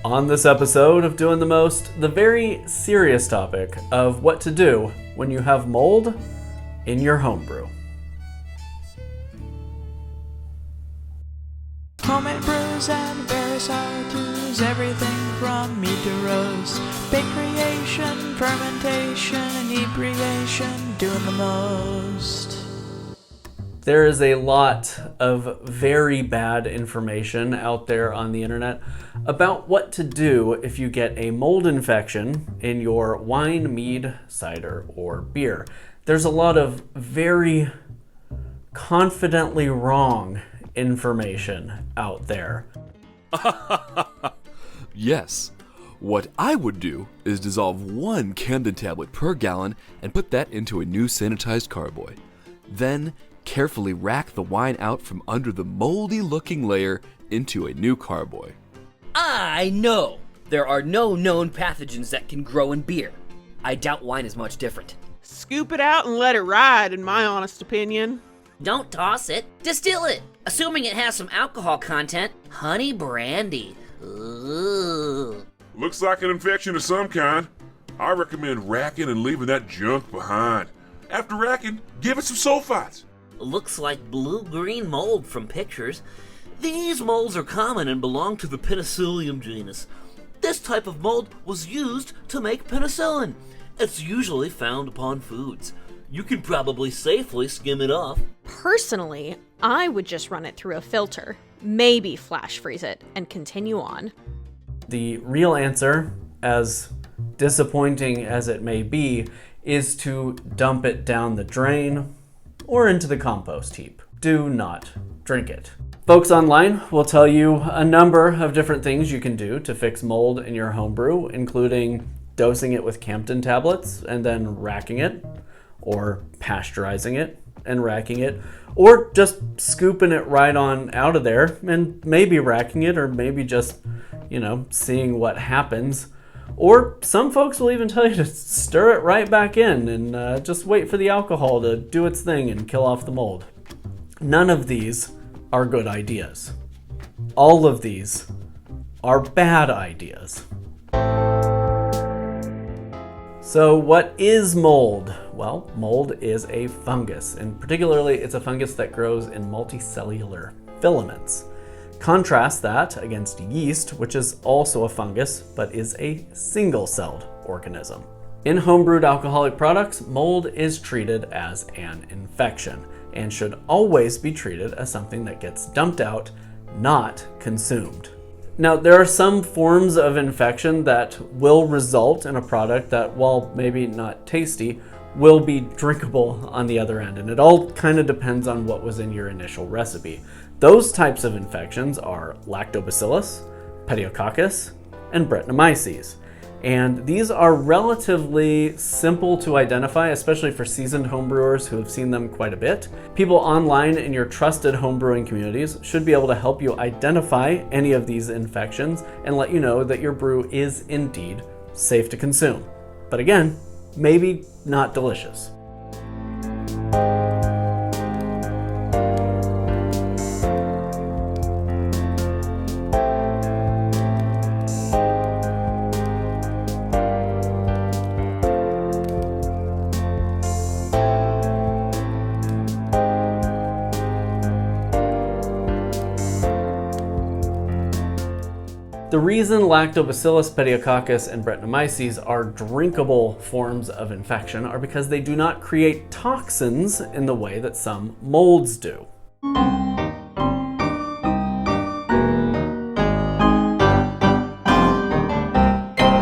On this episode of Doing the Most, the very serious topic of what to do when you have mold in your homebrew. Homemade brews and various how-tos, everything from mead to roast, bake creation, fermentation, inebriation, doing the most. There is a lot of very bad information out there on the internet about what to do if you get a mold infection in your wine, mead, cider, or beer. There's a lot of very confidently wrong information out there. Yes. What I would do is dissolve 1 Camden tablet per gallon and put that into a new sanitized carboy. Then carefully rack the wine out from under the moldy-looking layer into a new carboy. I know! There are no known pathogens that can grow in beer. I doubt wine is much different. Scoop it out and let it ride, in my honest opinion. Don't toss it, distill it. Assuming it has some alcohol content, honey brandy. Ooh. Looks like an infection of some kind. I recommend racking and leaving that junk behind. After racking, give it some sulfites. Looks like blue-green mold from pictures. These molds are common and belong to the Penicillium genus. This type of mold was used to make penicillin. It's usually found upon foods. You can probably safely skim it off. Personally, I would just run it through a filter, maybe flash freeze it, and continue on. The real answer, as disappointing as it may be, is to dump it down the drain or into the compost heap. Do not drink it. Folks online will tell you a number of different things you can do to fix mold in your homebrew, including dosing it with Camden tablets and then racking it, or pasteurizing it and racking it, or just scooping it right on out of there and maybe racking it, or maybe just, seeing what happens. Or some folks will even tell you to stir it right back in and just wait for the alcohol to do its thing and kill off the mold. None of these are good ideas. All of these are bad ideas. So what is mold? Well, mold is a fungus, and particularly it's a fungus that grows in multicellular filaments. Contrast that against yeast, which is also a fungus, but is a single-celled organism. In homebrewed alcoholic products, mold is treated as an infection and should always be treated as something that gets dumped out, not consumed. Now, there are some forms of infection that will result in a product that, while maybe not tasty, will be drinkable on the other end, and it all kind of depends on what was in your initial recipe. Those types of infections are lactobacillus, pediococcus, and brettanomyces. And these are relatively simple to identify, especially for seasoned homebrewers who have seen them quite a bit. People online in your trusted homebrewing communities should be able to help you identify any of these infections and let you know that your brew is indeed safe to consume. But again, maybe not delicious. The reason lactobacillus, pediococcus, and brettanomyces are drinkable forms of infection are because they do not create toxins in the way that some molds do.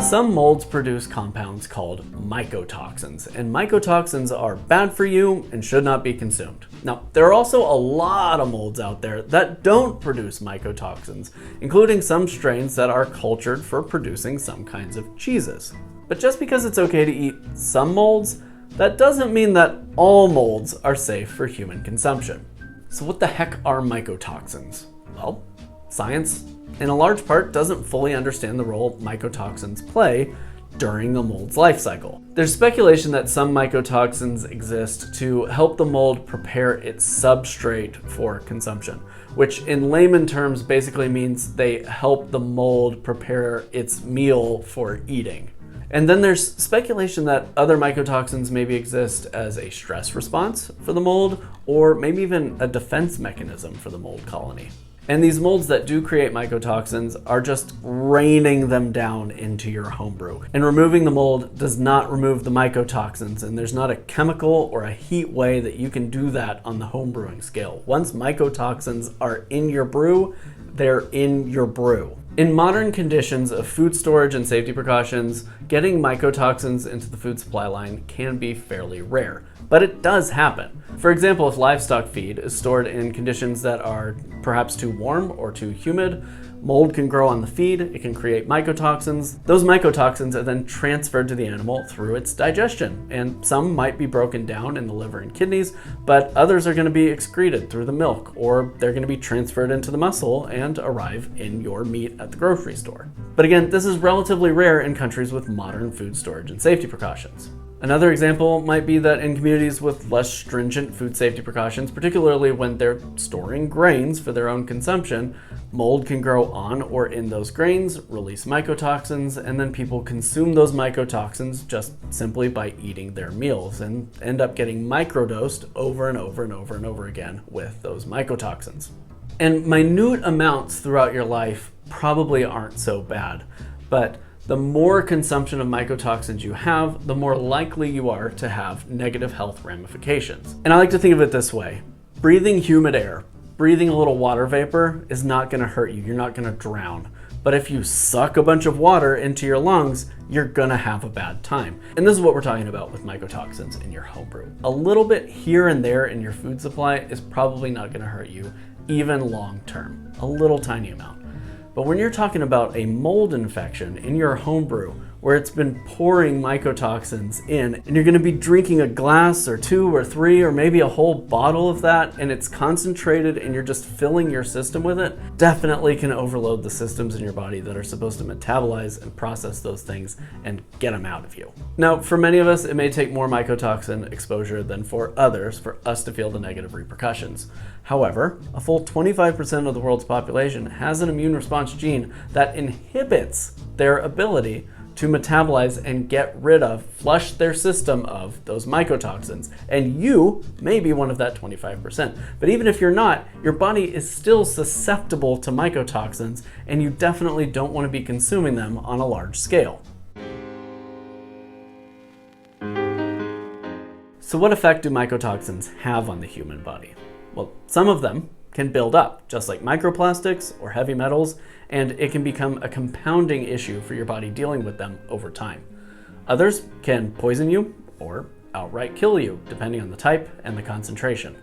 Some molds produce compounds called mycotoxins, and mycotoxins are bad for you and should not be consumed. Now, there are also a lot of molds out there that don't produce mycotoxins, including some strains that are cultured for producing some kinds of cheeses. But just because it's okay to eat some molds, that doesn't mean that all molds are safe for human consumption. So what the heck are mycotoxins? Well, science in a large part doesn't fully understand the role mycotoxins play during the mold's life cycle. There's speculation that some mycotoxins exist to help the mold prepare its substrate for consumption, which in layman terms basically means they help the mold prepare its meal for eating. And then there's speculation that other mycotoxins maybe exist as a stress response for the mold, or maybe even a defense mechanism for the mold colony. And these molds that do create mycotoxins are just raining them down into your homebrew. And removing the mold does not remove the mycotoxins, and there's not a chemical or a heat way that you can do that on the homebrewing scale. Once mycotoxins are in your brew, they're in your brew. In modern conditions of food storage and safety precautions, getting mycotoxins into the food supply line can be fairly rare, but it does happen. For example, if livestock feed is stored in conditions that are perhaps too warm or too humid, mold can grow on the feed, it can create mycotoxins. Those mycotoxins are then transferred to the animal through its digestion, and some might be broken down in the liver and kidneys, but others are going to be excreted through the milk, or they're going to be transferred into the muscle and arrive in your meat at the grocery store. But again, this is relatively rare in countries with modern food storage and safety precautions. Another example might be that in communities with less stringent food safety precautions, particularly when they're storing grains for their own consumption, mold can grow on or in those grains, release mycotoxins, and then people consume those mycotoxins just simply by eating their meals and end up getting microdosed over and over and over and over again with those mycotoxins. And minute amounts throughout your life probably aren't so bad, but the more consumption of mycotoxins you have, the more likely you are to have negative health ramifications. And I like to think of it this way. Breathing humid air, breathing a little water vapor is not gonna hurt you. You're not gonna drown. But if you suck a bunch of water into your lungs, you're gonna have a bad time. And this is what we're talking about with mycotoxins in your homebrew. A little bit here and there in your food supply is probably not gonna hurt you, even long term. A little tiny amount. But when you're talking about a mold infection in your homebrew, where it's been pouring mycotoxins in, and you're gonna be drinking a glass or two or three or maybe a whole bottle of that, and it's concentrated and you're just filling your system with it, definitely can overload the systems in your body that are supposed to metabolize and process those things and get them out of you. Now, for many of us, it may take more mycotoxin exposure than for others for us to feel the negative repercussions. However, a full 25% of the world's population has an immune response gene that inhibits their ability to metabolize and get rid of, flush their system of those mycotoxins. And you may be one of that 25%. But even if you're not, your body is still susceptible to mycotoxins, and you definitely don't want to be consuming them on a large scale. So what effect do mycotoxins have on the human body? Well, some of them can build up, just like microplastics or heavy metals, and it can become a compounding issue for your body dealing with them over time. Others can poison you or outright kill you, depending on the type and the concentration.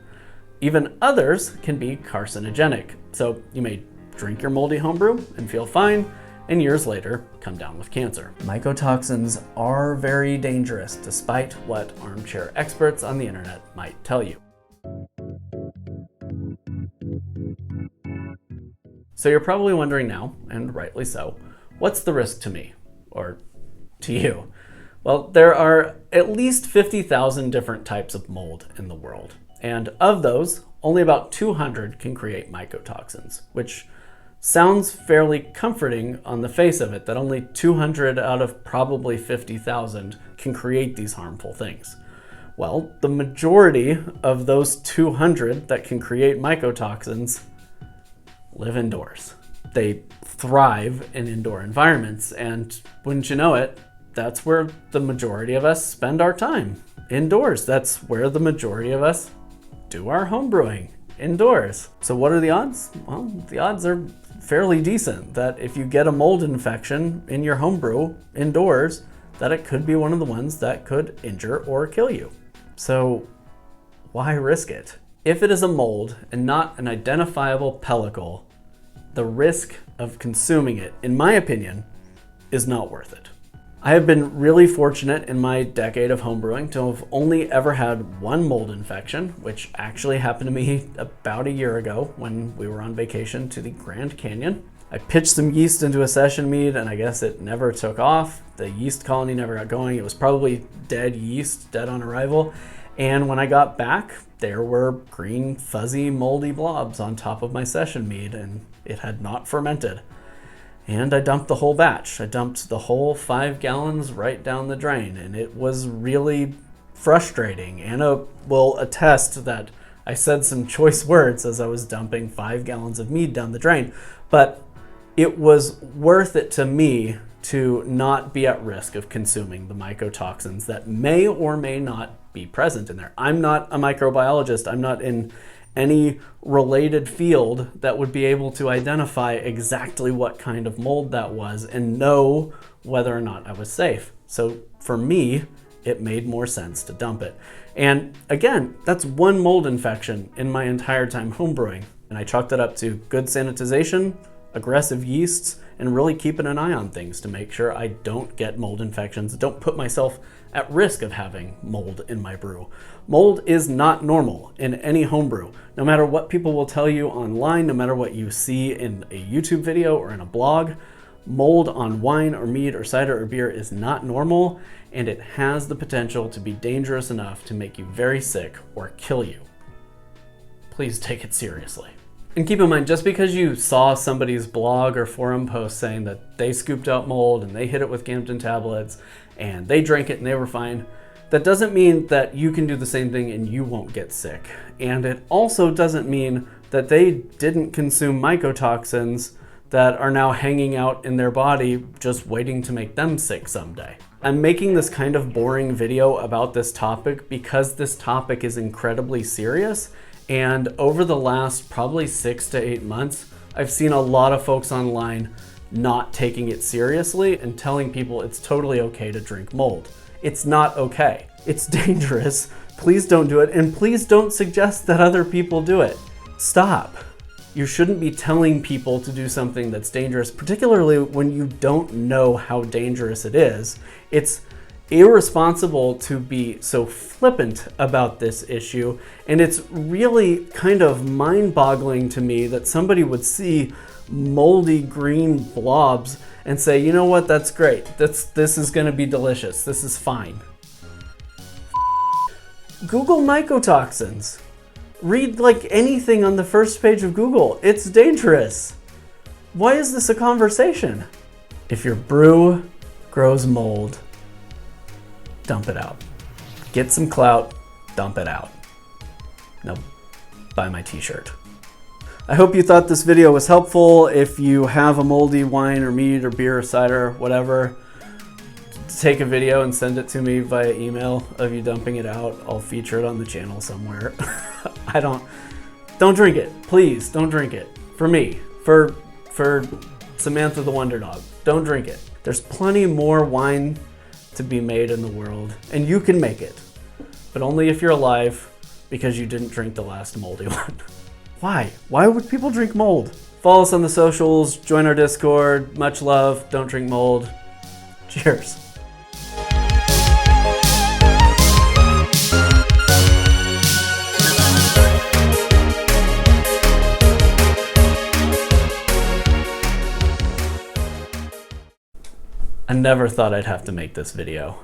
Even others can be carcinogenic, so you may drink your moldy homebrew and feel fine, and years later come down with cancer. Mycotoxins are very dangerous, despite what armchair experts on the internet might tell you. So you're probably wondering now, and rightly so, what's the risk to me, or to you? Well, there are at least 50,000 different types of mold in the world, and of those, only about 200 can create mycotoxins, which sounds fairly comforting on the face of it, that only 200 out of probably 50,000 can create these harmful things. Well, the majority of those 200 that can create mycotoxins live indoors. They thrive in indoor environments, and wouldn't you know it, that's where the majority of us spend our time, indoors. That's where the majority of us do our home brewing, indoors. So what are the odds? Well, the odds are fairly decent that if you get a mold infection in your home brew indoors, that it could be one of the ones that could injure or kill you. So why risk it? If it is a mold and not an identifiable pellicle, the risk of consuming it, in my opinion, is not worth it. I have been really fortunate in my decade of homebrewing to have only ever had one mold infection, which actually happened to me about a year ago when we were on vacation to the Grand Canyon. I pitched some yeast into a session mead, and I guess it never took off. The yeast colony never got going. It was probably dead yeast, dead on arrival. And when I got back, there were green, fuzzy, moldy blobs on top of my session mead, and it had not fermented. And I dumped the whole batch. I dumped the whole 5 gallons right down the drain, and it was really frustrating. Anna will attest that I said some choice words as I was dumping 5 gallons of mead down the drain, but it was worth it to me to not be at risk of consuming the mycotoxins that may or may not be present in there. I'm not a microbiologist. I'm not in any related field that would be able to identify exactly what kind of mold that was and know whether or not I was safe. So for me, it made more sense to dump it. And again, that's one mold infection in my entire time homebrewing. And I chalked it up to good sanitization, aggressive yeasts, and really keeping an eye on things to make sure I don't get mold infections, don't put myself at risk of having mold in my brew. Mold is not normal in any homebrew. No matter what people will tell you online, no matter what you see in a YouTube video or in a blog, mold on wine or mead or cider or beer is not normal, and it has the potential to be dangerous enough to make you very sick or kill you. Please take it seriously. And keep in mind, just because you saw somebody's blog or forum post saying that they scooped out mold and they hit it with Campden tablets and they drank it and they were fine, that doesn't mean that you can do the same thing and you won't get sick. And it also doesn't mean that they didn't consume mycotoxins that are now hanging out in their body just waiting to make them sick someday. I'm making this kind of boring video about this topic because this topic is incredibly serious. And over the last probably 6 to 8 months, I've seen a lot of folks online not taking it seriously and telling people it's totally okay to drink mold. It's not okay. It's dangerous. Please don't do it. And please don't suggest that other people do it. Stop. You shouldn't be telling people to do something that's dangerous, particularly when you don't know how dangerous it is. It's irresponsible to be so flippant about this issue, and it's really kind of mind-boggling to me that somebody would see moldy green blobs and say, you know what, that's great. This is going to be delicious. This is fine. Google mycotoxins. Read like anything on the first page of Google. It's dangerous. Why is this a conversation? If your brew grows mold, dump it out. Get some clout, dump it out. Now, buy my t-shirt. I hope you thought this video was helpful. If you have a moldy wine or mead or beer or cider, whatever, take a video and send it to me via email of you dumping it out. I'll feature it on the channel somewhere. Don't drink it. Please, don't drink it. For me, for Samantha the Wonder Dog, don't drink it. There's plenty more wine to be made in the world, and you can make it, but only if you're alive, because you didn't drink the last moldy one. Why would people drink mold? Follow us on the socials, join our Discord. Much love. Don't drink mold. Cheers. I never thought I'd have to make this video.